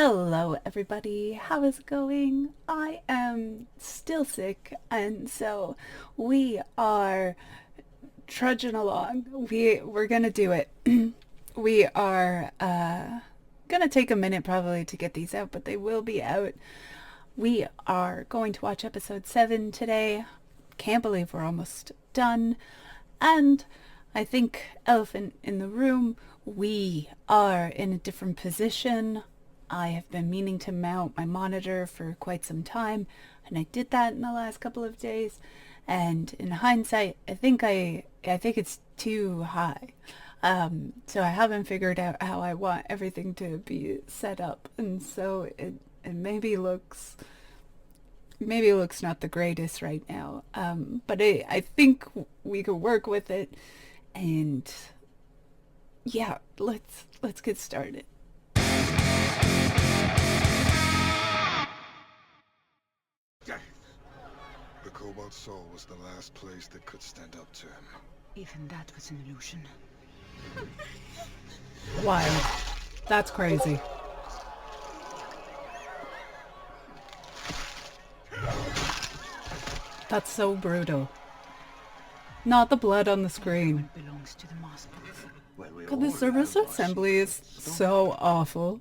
Hello everybody, how is it going? I am still sick and so we are trudging along. We're gonna do it. We are gonna take a minute probably to get these out, but they will be out. We are going to watch episode 7 today. Can't believe we're almost done. And I think elephant in the room, we are in a different position. I have been meaning to mount my monitor for quite some time, and I did that in the last couple of days. And in hindsight, I think it's too high. So I haven't figured out how I want everything to be set up, and so it maybe looks not the greatest right now. But I think we could work with it, and yeah, let's get started. The Cobalt Soul was the last place that could stand up to him. Even that was an illusion. Wild. That's crazy. That's so brutal. Not the blood on the screen. It belongs to the master. God, the service assembly is so awful.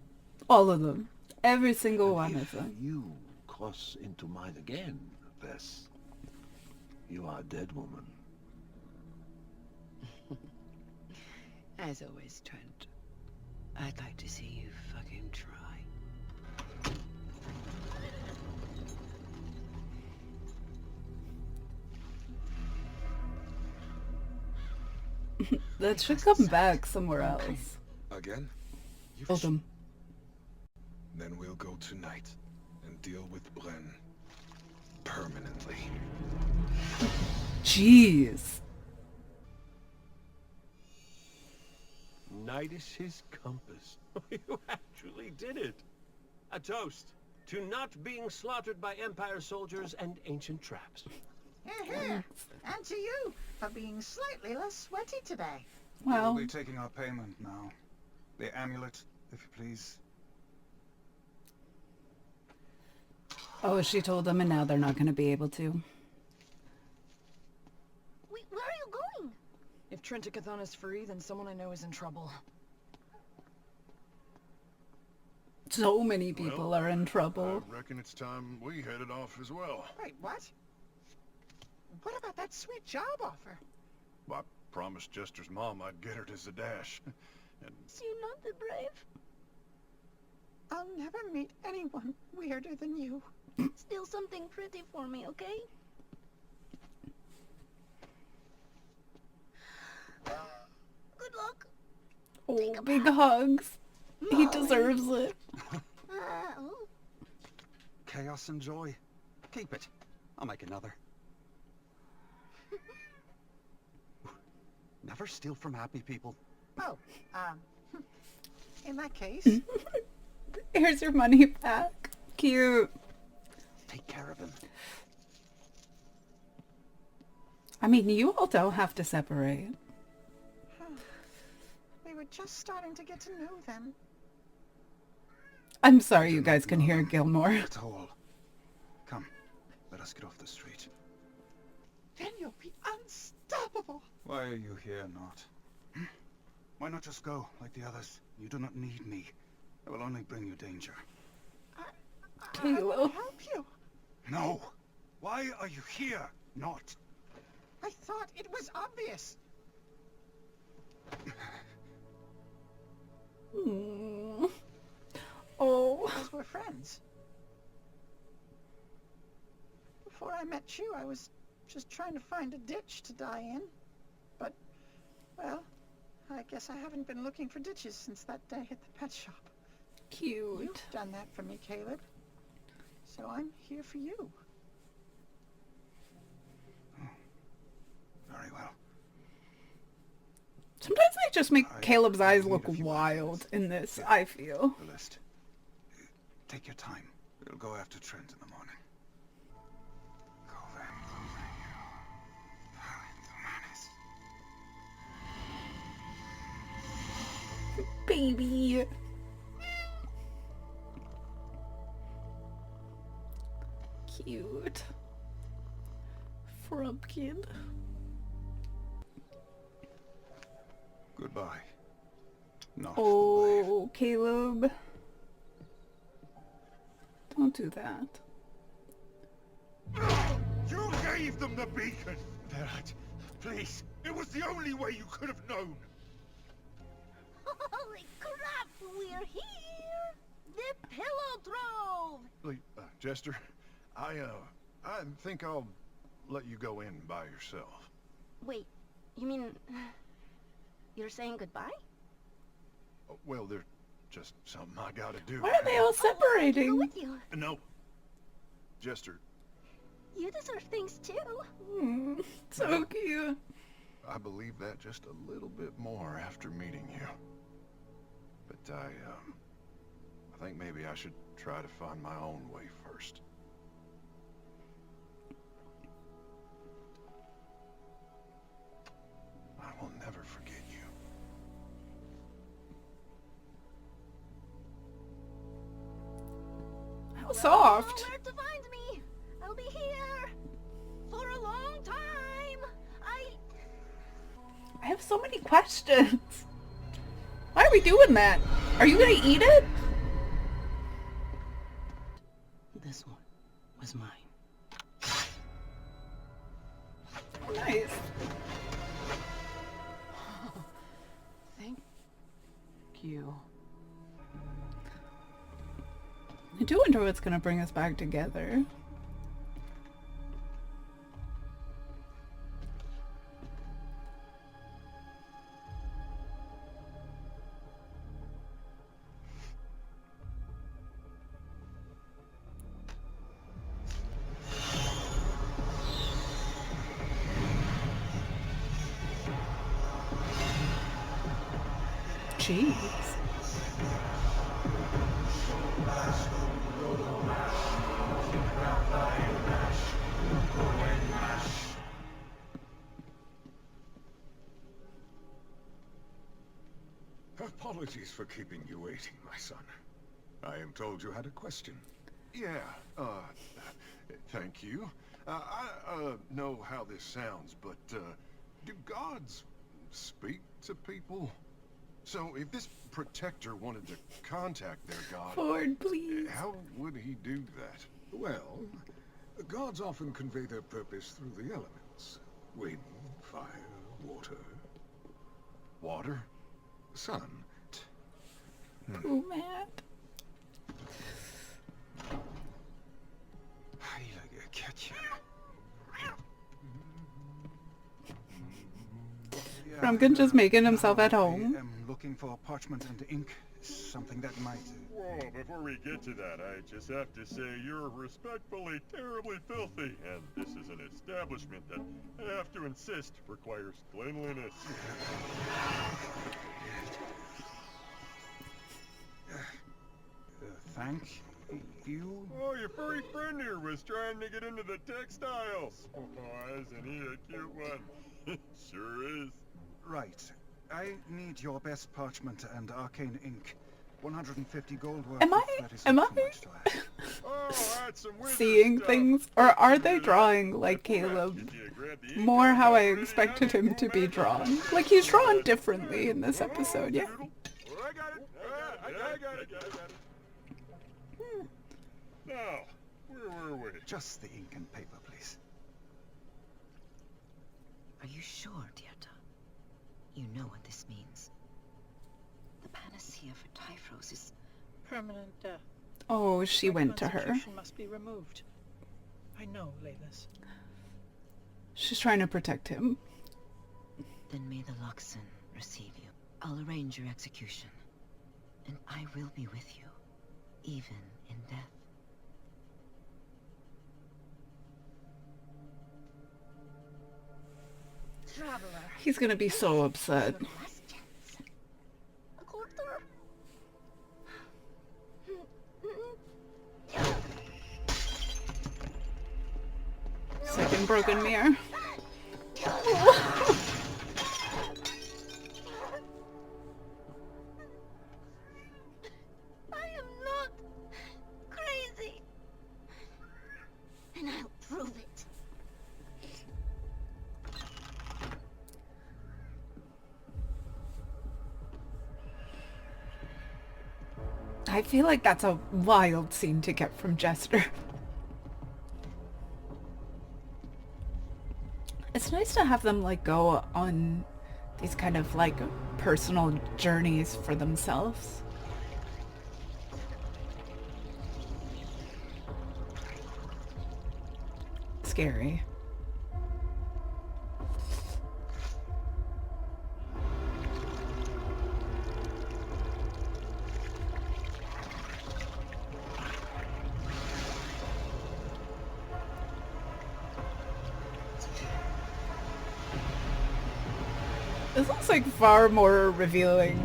All of them. Every single one of them. You cross into mine again, Bess. You are a dead woman. As always, Trent. I'd like to see you fucking try. That should come back somewhere else. Again? Hold them. Then we'll go tonight and deal with Bren. Permanently. Jeez. Night is his compass. You actually did it. A toast to not being slaughtered by Empire soldiers and ancient traps. Here, and to you for being slightly less sweaty today. Well, We'll be taking our payment now. The amulet, if you please. oh, she told them and now they're not going to be able to. Wait, where are you going? If Trentacathon is free, then someone I know is in trouble. So many people are in trouble. I reckon it's time we headed off as well. Wait, what? What about that sweet job offer? I promised Jester's mom I'd get her to Zadash. And So you're not the brave? I'll never meet anyone weirder than you. Steal something pretty for me, okay? Good luck. Oh, big hugs. He deserves it. Oh. Chaos and joy. Keep it. I'll make another. Never steal from happy people. Oh, in that case, Here's your money back. Cute. Take care of him. I mean, you all don't have to separate. we were just starting to get to know them. I'm sorry you guys can hear Gilmore. At all. Come, let us get off the street. Then you'll be unstoppable. Why are you here, not? Why not just go, like the others? You do not need me. I will only bring you danger. I Kayla. will help you. No! Why are you here, not? I thought it was obvious. Mm. Oh. Because we're friends. Before I met you, I was just trying to find a ditch to die in. But, well, I guess I haven't been looking for ditches since that day at the pet shop. Cute. You've done that for me, Caleb. So I'm here for you. Very well. Sometimes they just make I Caleb's eyes need look a few wild minutes. in this, Here, I feel. The list. Take your time. We'll go after Trent in the morning. Go then. Baby. cute. Frumpkin. Goodbye. Not the Oh, Caleb. Don't do that. You gave them the beacon! Dad, please. It was the only way you could have known. Holy crap! We're here! The pillow trove! Jester, I think I'll let you go in by yourself. Wait, you mean... you're saying goodbye? Well, there's just something I gotta do. Why are they all Go separating? with you. No. Jester, You deserve things too. So cute. I believe that just a little bit more after meeting you. But I think maybe I should try to find my own way first. I will never forget you. How soft. You know where to find me. I'll be here for a long time. I have so many questions. Why are we doing that? Are you gonna eat it? This one was mine. Nice. Thank you. I do wonder what's gonna bring us back together. Jeez. Apologies for keeping you waiting, my son. I am told you had a question. Yeah, thank you. I know how this sounds, but, do gods speak to people? So, if this protector wanted to contact their god, Ford, please. how would he do that? Well, gods often convey their purpose through the elements. Wind, fire, water, Water? sun. Ooh, Matt. Frumpkin just making himself at home. I am looking for parchment and ink. Something that might... Whoa, before we get to that, I just have to say you're respectfully terribly filthy, and this is an establishment that I have to insist requires cleanliness. Thank you? Oh, your furry friend here was trying to get into the textiles. Oh, isn't he a cute one? Sure is. Right. I need your best parchment and arcane ink. 150 gold worth. Am I Oh, that's some wizard seeing stuff. things? Or are they drawing like Caleb? More how I expected him to be drawn. Like he's drawn differently in this episode, yeah. Oh, I got it. I got it. Now, where were we? Just the ink and paper, please. Are you sure, Dierta? You know what this means. The panacea for Typhros is... Permanent death. Oh, she My went to her. constitution must be removed. I know, Laylas. She's trying to protect him. Then may the Luxon receive you. I'll arrange your execution. And I will be with you, even in death. Traveler. He's gonna be so upset. Your last chance. A quarter? Second broken mirror. I am not crazy. I feel like that's a wild scene to get from Jester. It's nice to have them like go on these kind of like personal journeys for themselves. Scary. This looks like far more revealing.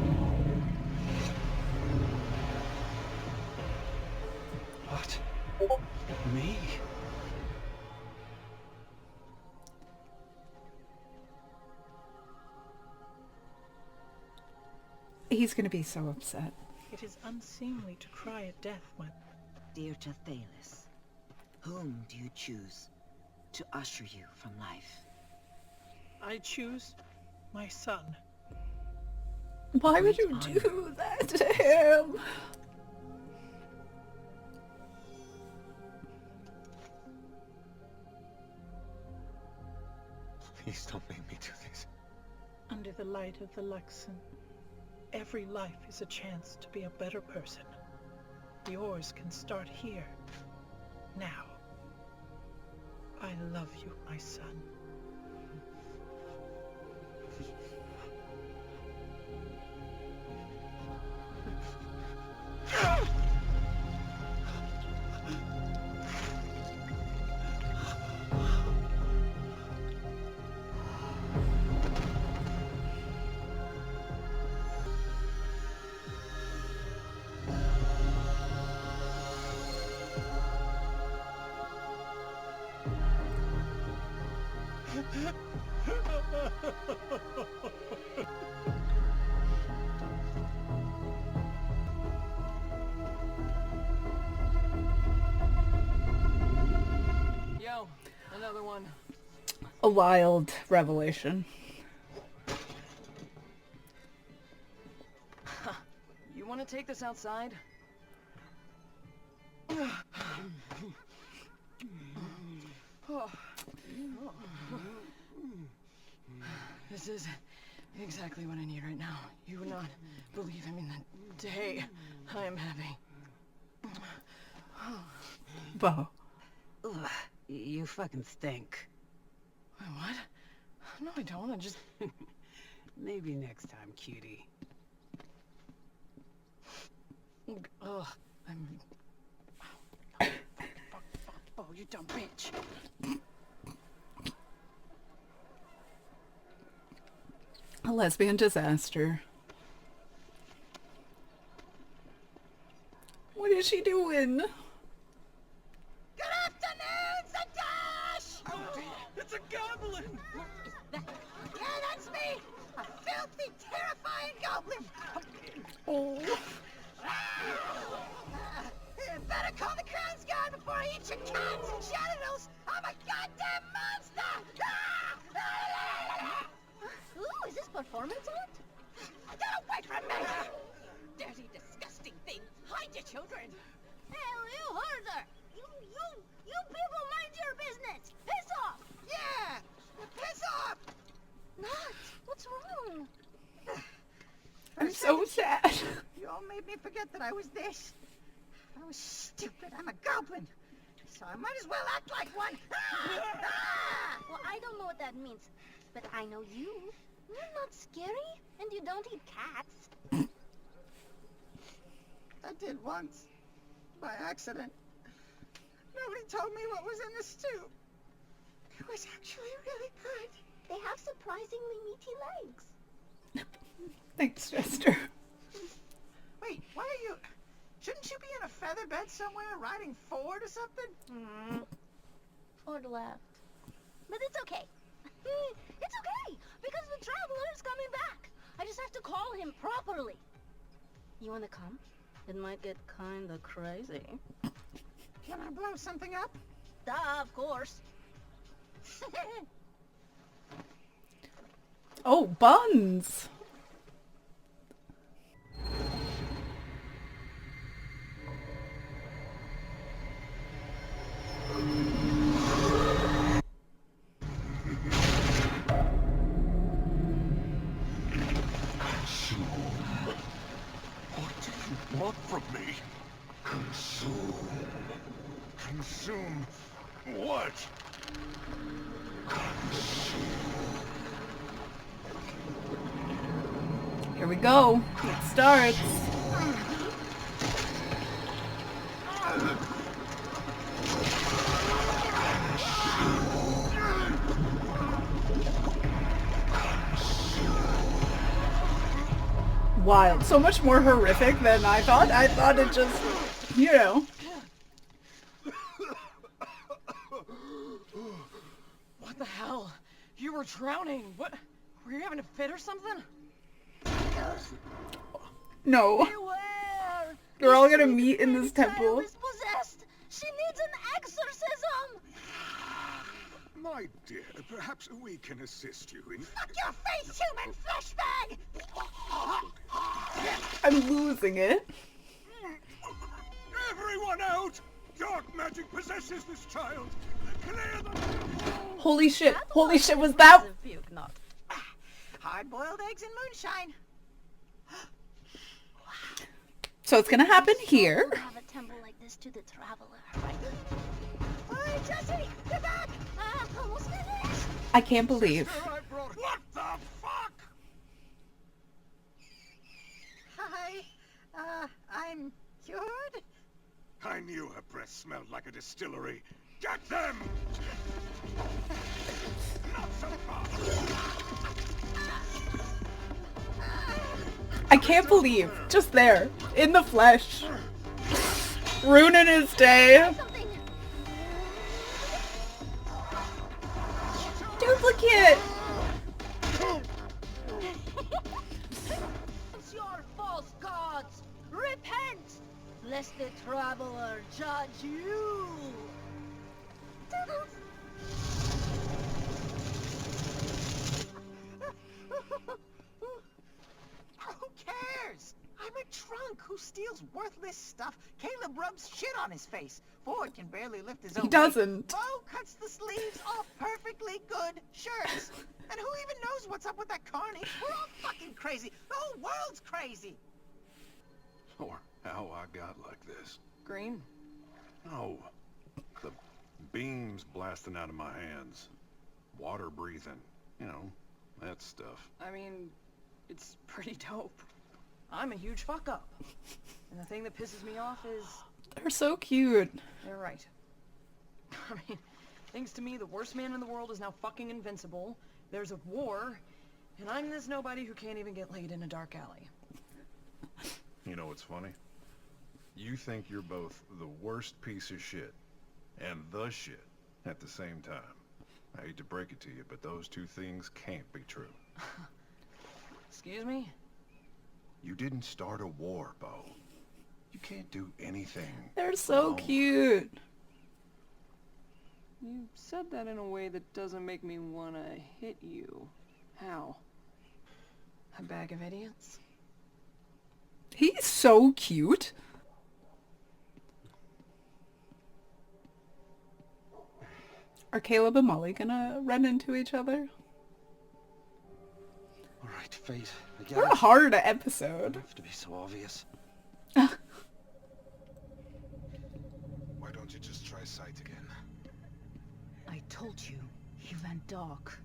What? Me? He's gonna be so upset. It is unseemly to cry at death when... Dear to Thalis, whom do you choose to usher you from life? I choose my son. Why would you do that to him? Please don't make me do this. Under the light of the Luxon, every life is a chance to be a better person. Yours can start here, now. I love you, my son. Yo, another one. A wild revelation. You want to take this outside? This is exactly what I need right now. You would not believe, the day I am having. Wow. Ugh, you fucking stink. Wait, what? No, I don't. I just... Maybe next time, cutie. Ugh, I'm... Oh, you dumb bitch. A lesbian disaster. What is she doing? Good afternoon, Zadash! Oh, it's a goblin! Yeah, that's me! A filthy, terrifying goblin! Oh. Better call the Crown's Guard before I eat your cats and genitals! I'm a goddamn monster! Ooh, is this performance art? Get away from me! Dirty, disgusting thing! Hide your children! Hell, you heard her! You people mind your business! Piss off! Yeah! Piss off! Not. What's wrong? I'm so sad. You all made me forget that I was this. I was stupid. I'm a goblin. So I might as well act like one. Well, I don't know what that means, but I know you. You're not scary, and you don't eat cats. I did once. By accident. Nobody told me what was in the stew. It was actually really good. They have surprisingly meaty legs. Thanks, Jester. Wait, why are you... Shouldn't you be in a feather bed somewhere, riding forward or something? Ford left. But it's okay. It's okay, because the Traveler's coming back. I just have to call him properly. You wanna come? It might get kinda crazy. Can I blow something up? Duh, of course. Oh, buns. Consume. Consume what? Here we go. It starts. Wild. So much more horrific than I thought. I thought it just, you know. What the hell? You were drowning. What? Were you having a fit or something? No. Beware! We're all The gonna sweet meet in this fairy temple. child is possessed. She needs an exorcism. My dear, perhaps we can assist you in... Fuck your face, human flesh bag! I'm losing it. Everyone out! Dark magic possesses this child! Clear them! Holy shit. Holy shit, was that... Hard-boiled eggs and moonshine. So it's gonna happen here. We'll have a temple like this to the traveler. Hey, Jesse! Get back! Almost finished. I can't believe. What the fuck? Hi. I'm cured? I knew her breath smelled like a distillery. Get them! Not so fast! I can't believe. Just there. In the flesh. Ruining his day. Something. Duplicate. It's your false gods. Repent, lest the traveler judge you. Who cares? I'm a drunk who steals worthless stuff. Caleb rubs shit on his face. Ford can barely lift his own He weight. doesn't. Bo cuts the sleeves off perfectly good shirts. And who even knows what's up with that Carney? We're all fucking crazy. The whole world's crazy. Or how I got like this. Green? No. The beams blasting out of my hands. Water breathing. You know, that stuff. I mean, it's pretty dope. I'm a huge fuck up. And the thing that pisses me off is... They're so cute. They're right. I mean, thanks to me, the worst man in the world is now fucking invincible. There's a war. And I'm this nobody who can't even get laid in a dark alley. You know what's funny? You think you're both the worst piece of shit and the shit at the same time. I hate to break it to you, but those two things can't be true. Excuse me? You didn't start a war, Bo. You can't do anything. They're so alone. cute. You said that in a way that doesn't make me want to hit you. How? A bag of idiots? He's so cute. Are Caleb and Molly gonna run into each other? All right, Fate. I get What a it. hard episode. Don't have to be so obvious. Why don't you just try sight again? I told you, he went dark.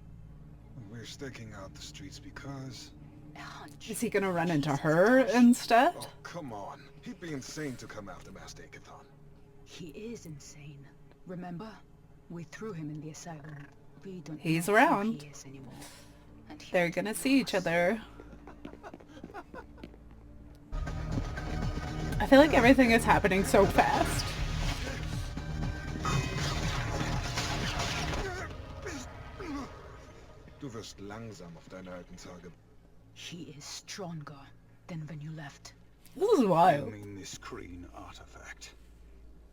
We're staking out the streets because... Is he gonna run into her instead? Oh, come on. He'd be insane to come after Master Ikathon. He is insane. Remember? We threw him in the asylum. We don't He's know around. who he is anymore. And he They're gonna see each other. I feel like everything is happening so fast. Du wirst langsam auf deine alten Tage. He is stronger than when you left. This is wild. You mean this green artifact?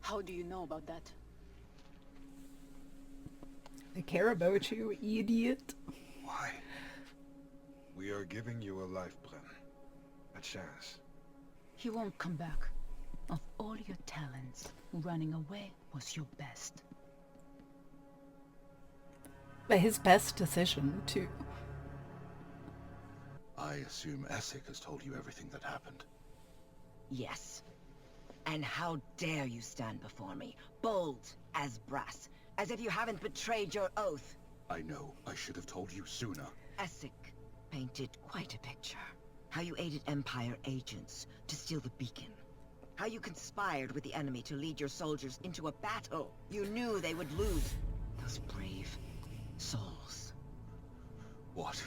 How do you know about that? I care about you, idiot. Why? We are giving you a life plan. A chance. He won't come back. Of all your talents, running away was your best. But his best decision, too. I assume Essek has told you everything that happened. Yes. And how dare you stand before me, bold as brass, as if you haven't betrayed your oath. I know. I should have told you sooner. Essek painted quite a picture. How you aided Empire agents to steal the beacon. How you conspired with the enemy to lead your soldiers into a battle you knew they would lose. Those brave souls. What?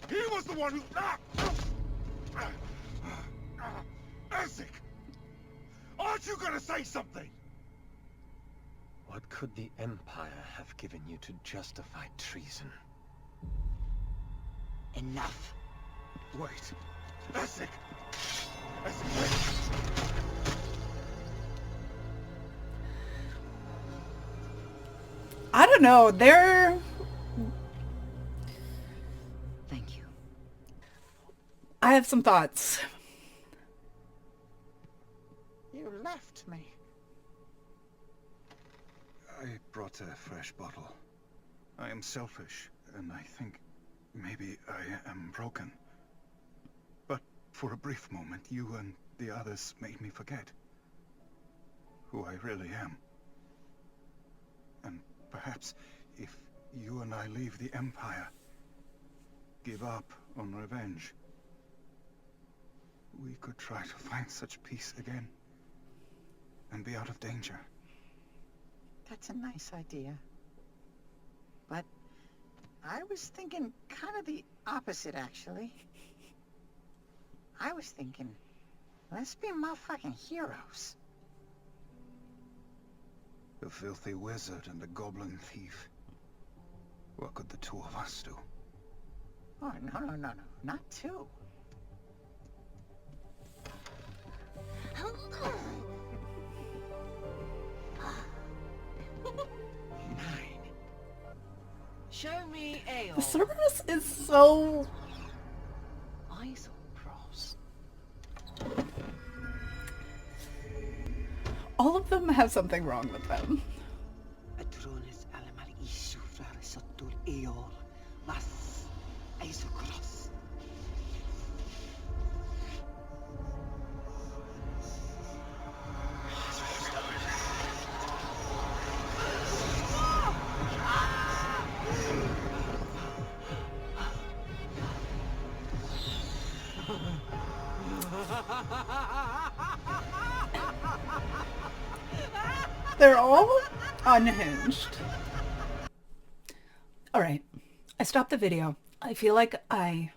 He was the one who... Essek! Aren't you gonna say something? What could the Empire have given you to justify treason? Enough. Wait. Essek! Essek, wait! I don't know, they're... Thank you. I have some thoughts. You left me. I brought a fresh bottle. I am selfish, and I think maybe I am broken. But for a brief moment, you and the others made me forget who I really am. And perhaps if you and I leave the Empire, give up on revenge, we could try to find such peace again and be out of danger. That's a nice idea. But I was thinking kind of the opposite, actually. I was thinking, let's be motherfucking heroes. A filthy wizard and a goblin thief. What could the two of us do? Oh, no. Not two. Nine. Show me ale. The service is so... Eyes on cross. All of them have something wrong with them. They're all unhinged. Alright, I stopped the video. I feel like I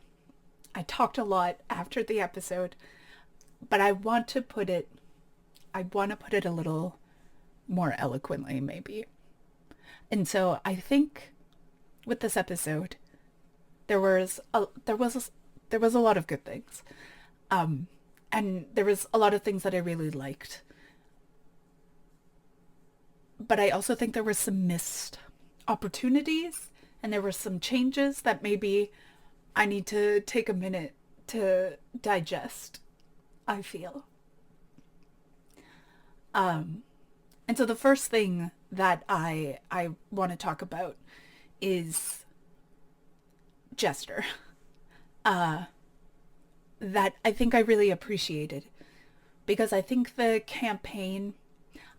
talked a lot after the episode, but I want to put it a little more eloquently, maybe. And so I think with this episode, there was a lot of good things. And there was a lot of things that I really liked. But I also think there were some missed opportunities, and there were some changes that maybe I need to take a minute to digest, I feel. And so the first thing that I want to talk about is Jester. That I think I really appreciated, because I think the campaign,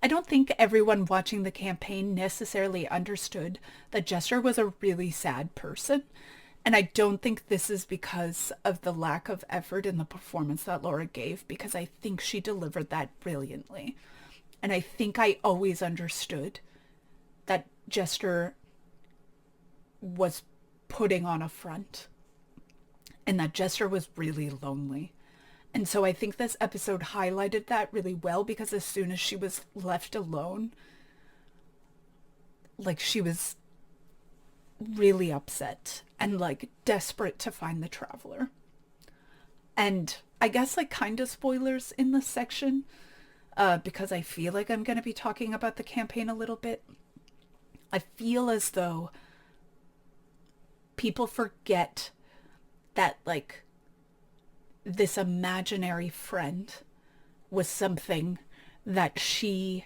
I don't think everyone watching the campaign necessarily understood that Jester was a really sad person. And I don't think this is because of the lack of effort in the performance that Laura gave, because I think she delivered that brilliantly. And I think I always understood that Jester was putting on a front, and that Jester was really lonely. And so I think this episode highlighted that really well, because as soon as she was left alone, like, she was really upset and like desperate to find the Traveler. And I guess like kind of spoilers in this section, because I feel like I'm going to be talking about the campaign a little bit. I feel as though people forget that like this imaginary friend was something that she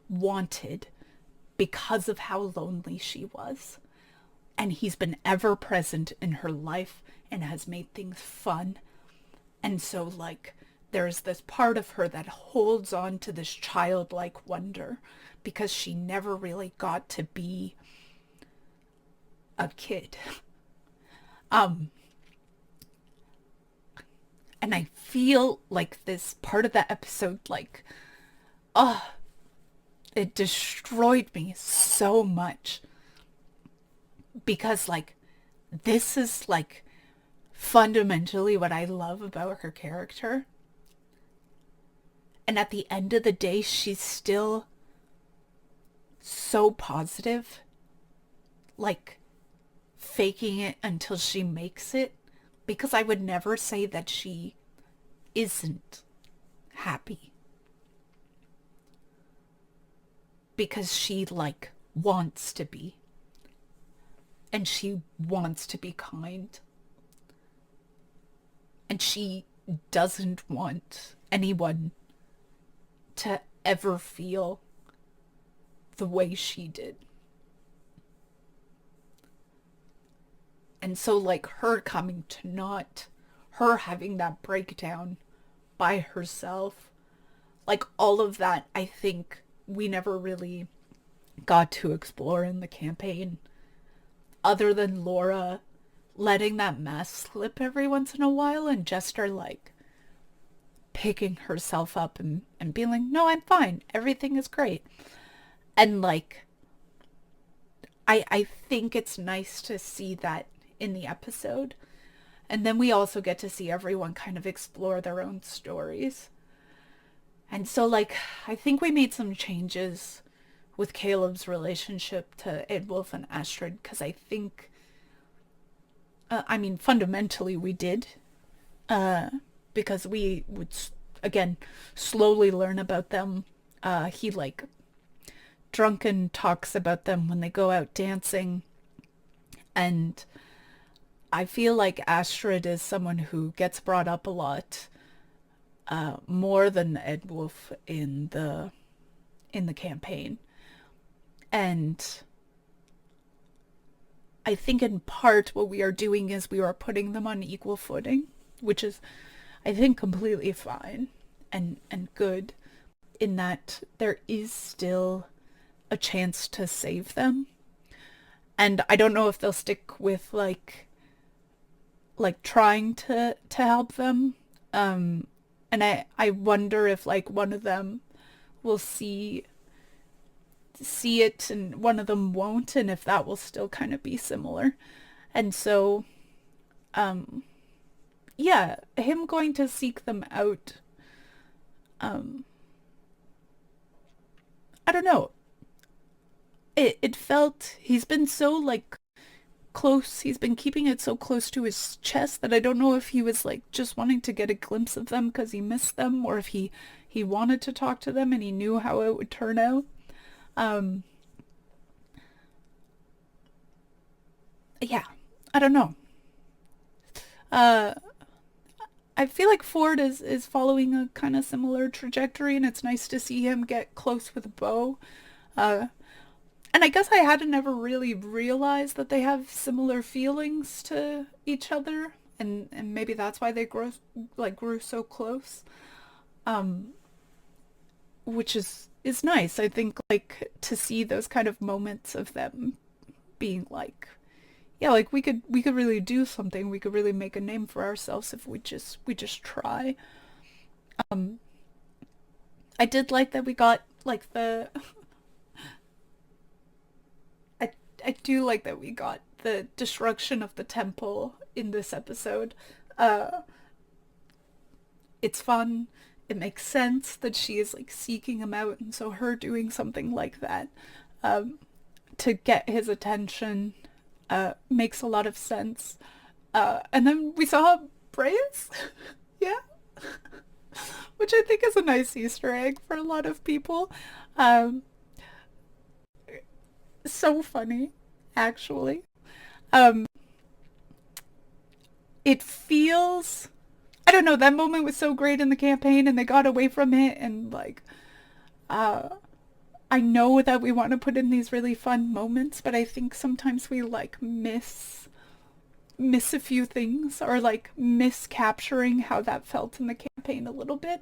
wanted because of how lonely she was. And he's been ever present in her life and has made things fun. And so like there's this part of her that holds on to this childlike wonder because she never really got to be a kid. And I feel like this part of that episode, like, it destroyed me so much. Because, like, this is, like, fundamentally what I love about her character. And at the end of the day, she's still so positive. Like, faking it until she makes it. Because I would never say that she isn't happy. Because she, like, wants to be. And she wants to be kind. And she doesn't want anyone to ever feel the way she did. And so, like, her coming to not, her having that breakdown by herself, like, all of that, I think we never really got to explore in the campaign. Other than Laura letting that mask slip every once in a while and Jester, like, picking herself up and being like, no, I'm fine. Everything is great. And, like, I think it's nice to see that in the episode. And then we also get to see everyone kind of explore their own stories. And so, like, I think we made some changes with Caleb's relationship to Edwulf and Astrid, because I think, I mean, fundamentally we did, because we would, again, slowly learn about them. He, like, drunken talks about them when they go out dancing, and I feel like Astrid is someone who gets brought up a lot, more than Edwulf in the campaign. And I think in part what we are doing is we are putting them on equal footing, which is, I think, completely fine and good, in that there is still a chance to save them. And I don't know if they'll stick with like trying to help them. And I wonder if, like, one of them will see it and one of them won't, and if that will still kind of be similar. And so, yeah, him going to seek them out, I don't know. It felt, he's been so, like, close, he's been keeping it so close to his chest that I don't know if he was, like, just wanting to get a glimpse of them because he missed them, or if he wanted to talk to them and he knew how it would turn out. Yeah, I don't know. I feel like Ford is following a kind of similar trajectory, and it's nice to see him get close with Bo. And I guess I hadn't ever really realized that they have similar feelings to each other, and maybe that's why they grew so close. Which is nice. I think, like, to see those kind of moments of them being like, yeah, like, we could really do something. We could really make a name for ourselves if we just try. I did like that we got, like, the I do like that we got the destruction of the temple in this episode. It's fun. It makes sense that she is, like, seeking him out, and so her doing something like that to get his attention makes a lot of sense. And then we saw Breas, yeah, which I think is a nice Easter egg for a lot of people. So funny, actually. It feels, I don't know, that moment was so great in the campaign, and they got away from it, and, like, I know that we want to put in these really fun moments, but I think sometimes we, like, miss miss a few things, or like miscapturing how that felt in the campaign a little bit.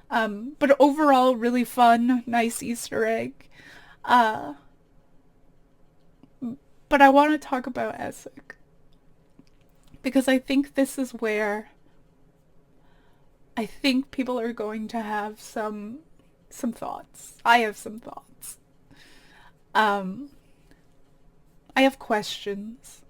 But overall, really fun, nice Easter egg. Uh, but I want to talk about Essek, because I think this is where I think people are going to have some thoughts. I have some thoughts. I have questions.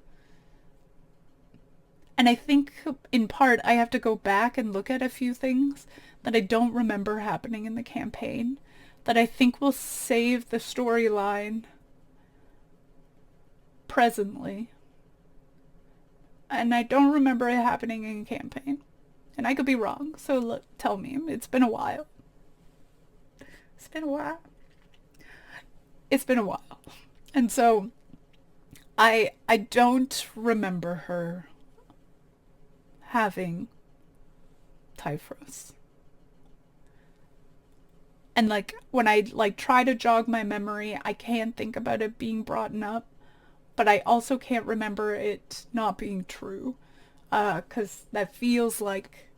And I think, in part, I have to go back and look at a few things that I don't remember happening in the campaign, that I think will save the storyline presently. And I don't remember it happening in campaign. And I could be wrong, so look, tell me. It's been a while. It's been a while. It's been a while. And so, I don't remember her having Typhus. And like, when I like try to jog my memory, I can't think about it being brought up, but I also can't remember it not being true, 'cause that feels like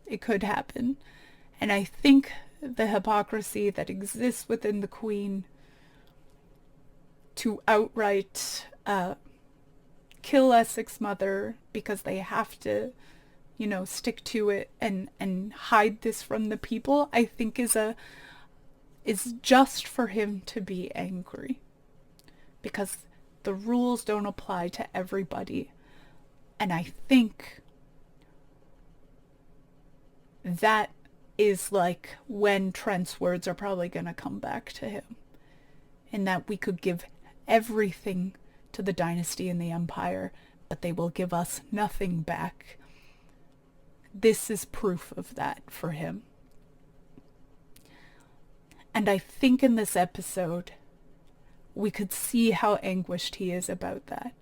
it could happen. And I think the hypocrisy that exists within the Queen to outright kill Essek's mother because they have to, you know, stick to it and hide this from the people, I think is just for him to be angry. Because the rules don't apply to everybody. And I think that is like when Trent's words are probably going to come back to him. In that we could give everything to the dynasty and the empire, but they will give us nothing back. This is proof of that for him. And I think in this episode, we could see how anguished he is about that.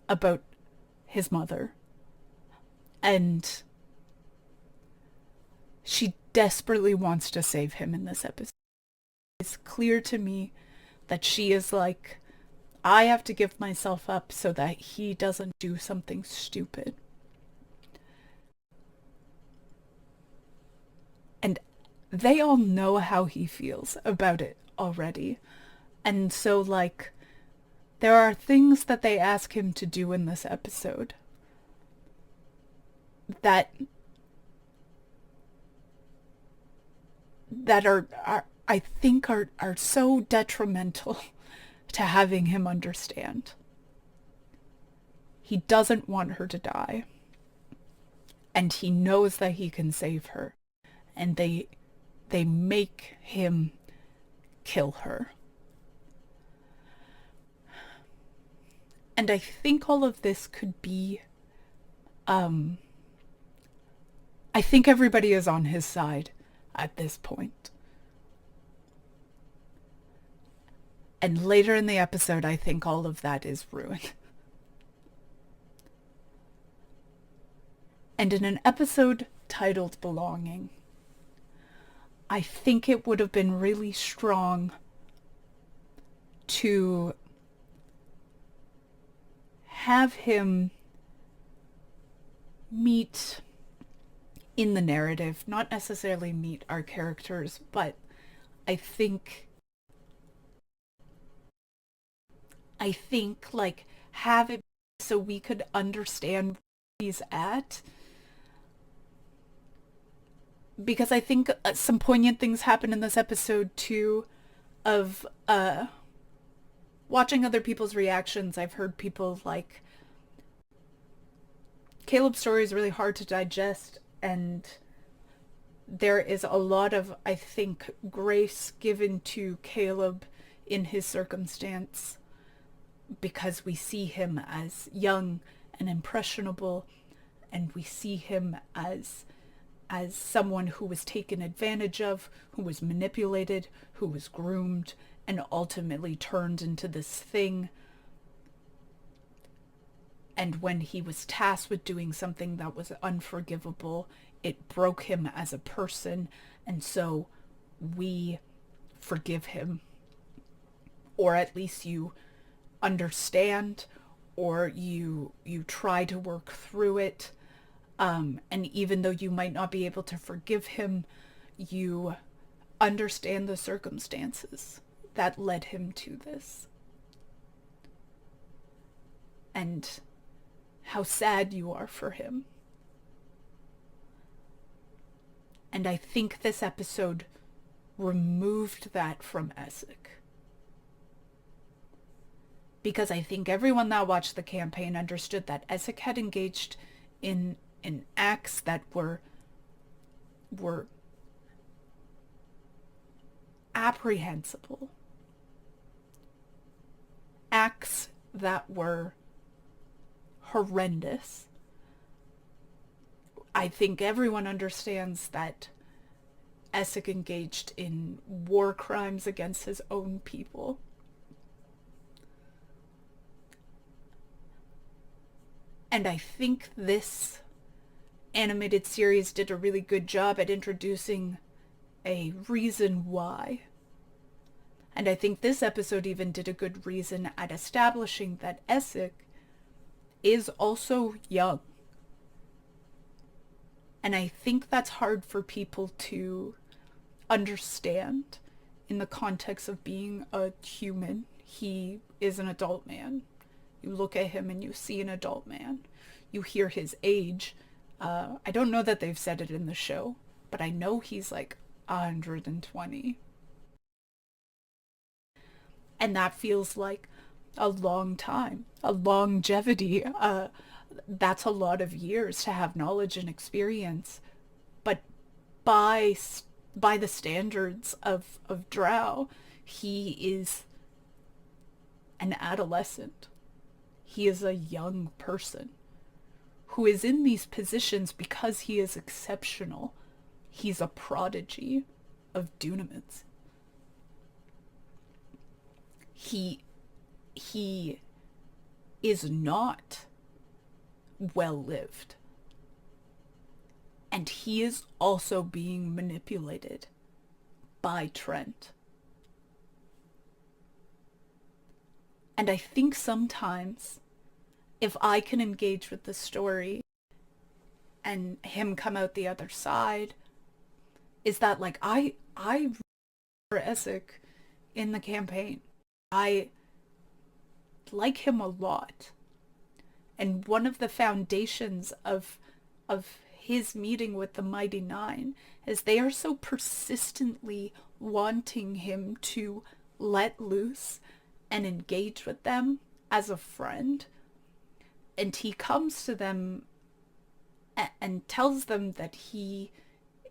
About his mother. And she desperately wants to save him in this episode. It's clear to me that she is like, I have to give myself up so that he doesn't do something stupid. And they all know how he feels about it already. And so, like, there are things that they ask him to do in this episode that are I think are so detrimental to having him understand. He doesn't want her to die. And he knows that he can save her. And they make him kill her. And I think all of this could be, I think everybody is on his side at this point. And later in the episode, I think all of that is ruined. And in an episode titled Belonging, I think it would have been really strong to have him meet in the narrative, not necessarily meet our characters, but I think like have it so we could understand where he's at. Because I think some poignant things happen in this episode too, of watching other people's reactions. I've heard people like, Caleb's story is really hard to digest, and there is a lot of, I think, grace given to Caleb in his circumstance, because we see him as young and impressionable, and we see him as someone who was taken advantage of, who was manipulated, who was groomed, and ultimately turned into this thing. And when he was tasked with doing something that was unforgivable, it broke him as a person, and so we forgive him. Or at least you understand, or you try to work through it. And even though you might not be able to forgive him, you understand the circumstances that led him to this. And how sad you are for him. And I think this episode removed that from Essek. Because I think everyone that watched the campaign understood that Essek had engaged in acts that were apprehensible. Acts that were horrendous. I think everyone understands that Essek engaged in war crimes against his own people. And I think this animated series did a really good job at introducing a reason why. And I think this episode even did a good reason at establishing that Essek is also young. And I think that's hard for people to understand in the context of being a human. He is an adult man. You look at him and you see an adult man. You hear his age. I don't know that they've said it in the show, but I know he's like 120. And that feels like a long time, a longevity. That's a lot of years to have knowledge and experience. But by the standards of Drow, he is an adolescent. He is a young person who is in these positions because he is exceptional. He's a prodigy of Dunamans. He is not well-lived. And he is also being manipulated by Trent. And I think sometimes if I can engage with the story and him come out the other side, is that like I for Essek in the campaign. I like him a lot. And one of the foundations of his meeting with the Mighty Nine is they are so persistently wanting him to let loose and engage with them as a friend. And he comes to them and tells them that he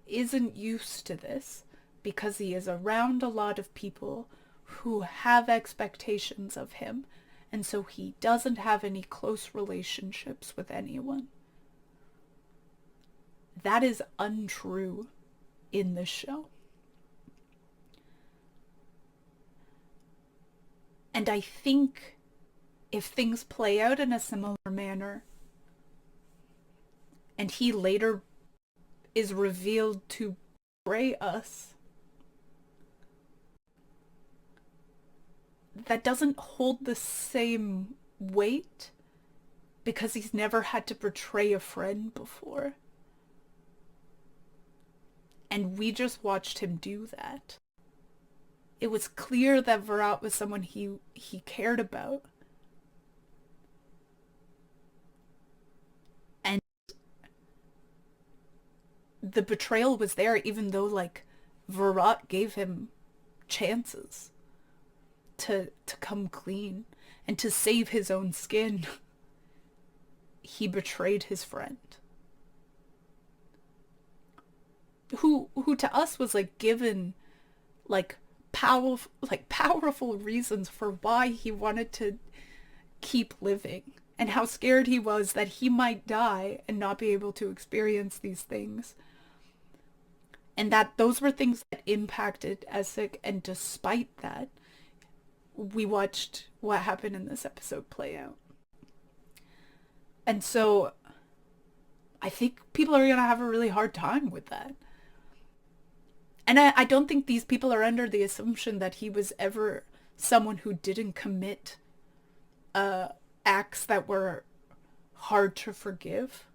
isn't used to this because he is around a lot of people who have expectations of him, and so he doesn't have any close relationships with anyone. That is untrue in this show. And I think if things play out in a similar manner, and he later is revealed to betray us, that doesn't hold the same weight because he's never had to betray a friend before. And we just watched him do that. It was clear that Virat was someone he cared about. And the betrayal was there even though, like, Virat gave him chances to come clean and to save his own skin. He betrayed his friend. Who to us was like given like powerful reasons for why he wanted to keep living and how scared he was that he might die and not be able to experience these things. And that those were things that impacted Essek, and despite that, we watched what happened in this episode play out. And so I think people are going to have a really hard time with that. And I don't think these people are under the assumption that he was ever someone who didn't commit acts that were hard to forgive.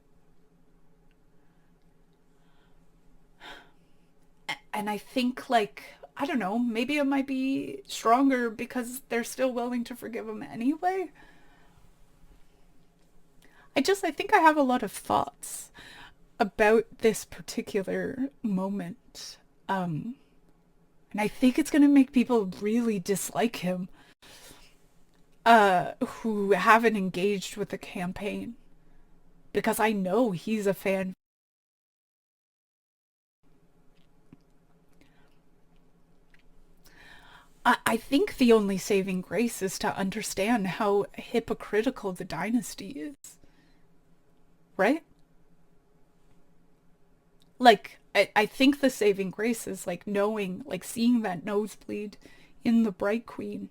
And I think, like, I don't know, maybe it might be stronger because they're still willing to forgive him anyway. I think I have a lot of thoughts about this particular moment. And I think it's going to make people really dislike him, who haven't engaged with the campaign. Because I know he's a fan. I think the only saving grace is to understand how hypocritical the dynasty is. Right? Like, I think the saving grace is, like, knowing, like, seeing that nosebleed in the Bright Queen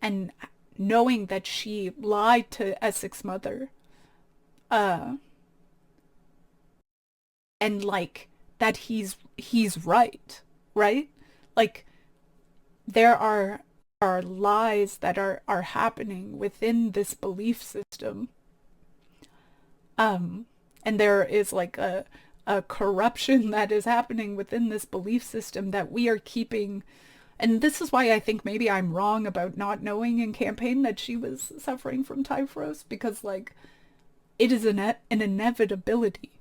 and knowing that she lied to Essex's mother. And, like, that he's right. Right? Like, there are lies that are happening within this belief system. And there is, like, a corruption that is happening within this belief system that we are keeping. And this is why I think maybe I'm wrong about not knowing in campaign that she was suffering from typhus, because, like, it is an inevitability.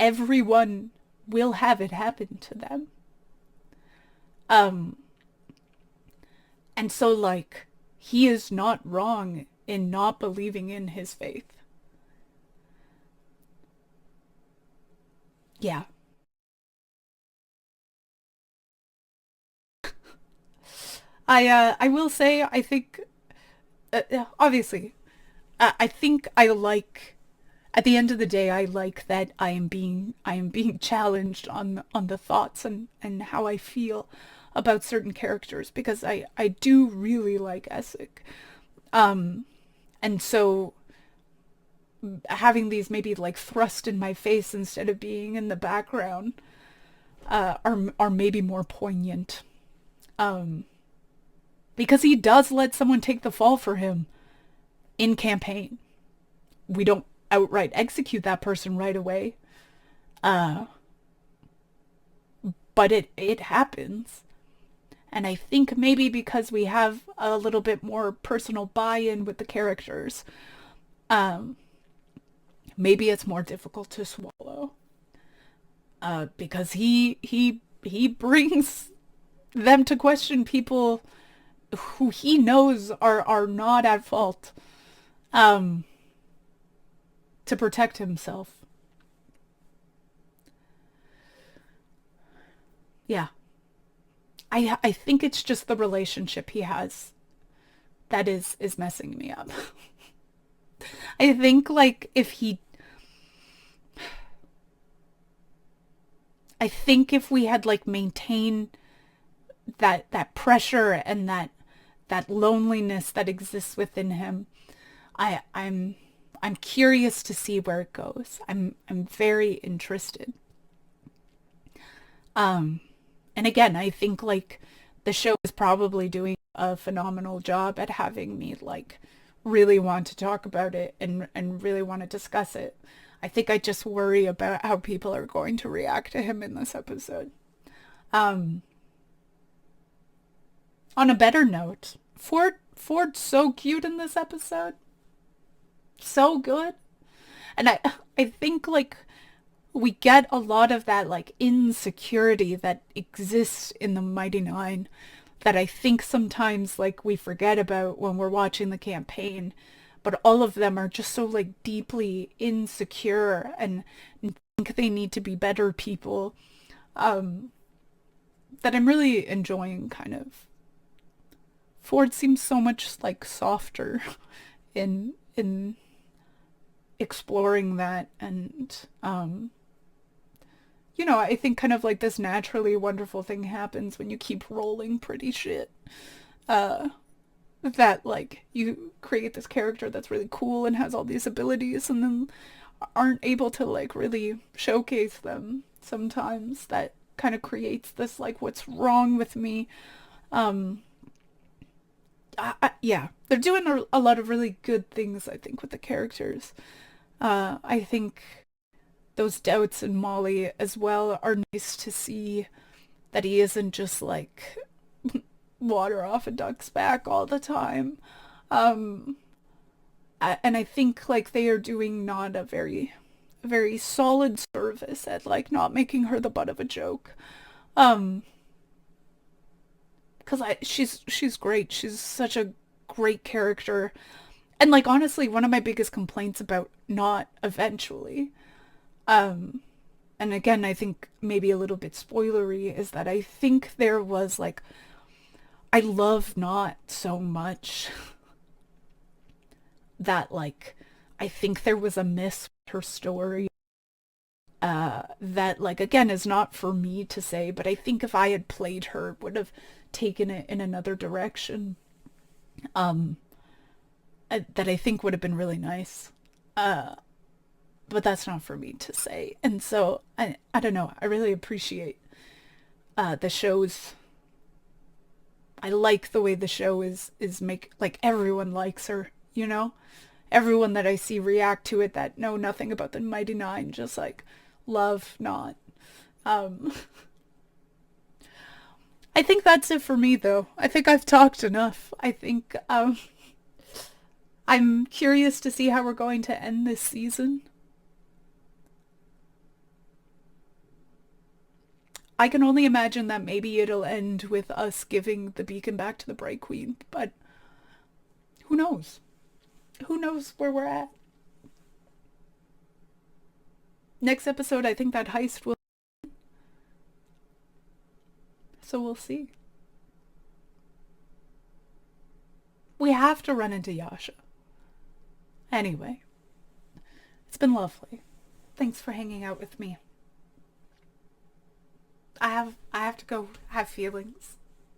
Everyone will have it happen to them. And so, like, he is not wrong in not believing in his faith. Yeah. I will say, I think, obviously, I think I like, at the end of the day, I like that I am being challenged on the thoughts and how I feel about certain characters, because I do really like Essek. And so having these maybe, like, thrust in my face instead of being in the background are maybe more poignant. Because he does let someone take the fall for him in campaign. We don't outright execute that person right away. But it happens. And I think maybe because we have a little bit more personal buy-in with the characters, maybe it's more difficult to swallow. Because he brings them to question people who he knows are not at fault, to protect himself. Yeah. I think it's just the relationship he has that is messing me up. I think, like, I think if we had, like, maintained that pressure and that loneliness that exists within him, I'm curious to see where it goes. I'm very interested. And again, I think, like, the show is probably doing a phenomenal job at having me, like, really want to talk about it and really want to discuss it. I think I just worry about how people are going to react to him in this episode. On a better note, Ford's so cute in this episode. So good. And I think, like, we get a lot of that, like, insecurity that exists in the Mighty Nein that I think sometimes, like, we forget about when we're watching the campaign. But all of them are just so, like, deeply insecure and think they need to be better people, that I'm really enjoying, kind of. Ford seems so much, like, softer in exploring that, and you know, I think kind of like this naturally wonderful thing happens when you keep rolling pretty shit. That, like, you create this character that's really cool and has all these abilities and then aren't able to, like, really showcase them sometimes. That kind of creates this, like, what's wrong with me? yeah, they're doing a lot of really good things, I think, with the characters. I think those doubts in Molly as well are nice to see, that he isn't just like water off a duck's back all the time. Um, and I think like they are doing not a very solid service at like not making her the butt of a joke. Um, because she's great. She's such a great character. And like honestly, one of my biggest complaints about Not eventually, um, and again I think maybe a little bit spoilery, is that I think there was like, I love Not so much that like I think there was a miss with her story, that like again is not for me to say, but I think if I had played her, would have taken it in another direction, um that I think would have been really nice. But that's not for me to say. And so I don't know, I really appreciate the show's, I like the way the show is make like everyone likes her, you know? Everyone that I see react to it that know nothing about the Mighty Nine just like love Not. Um I think that's it for me though. I think I've talked enough. I think I'm curious to see how we're going to end this season. I can only imagine that maybe it'll end with us giving the beacon back to the Bright Queen, but who knows? Who knows where we're at? Next episode, I think that heist will... So we'll see. We have to run into Yasha. Anyway, it's been lovely. Thanks for hanging out with me. I have to go have feelings.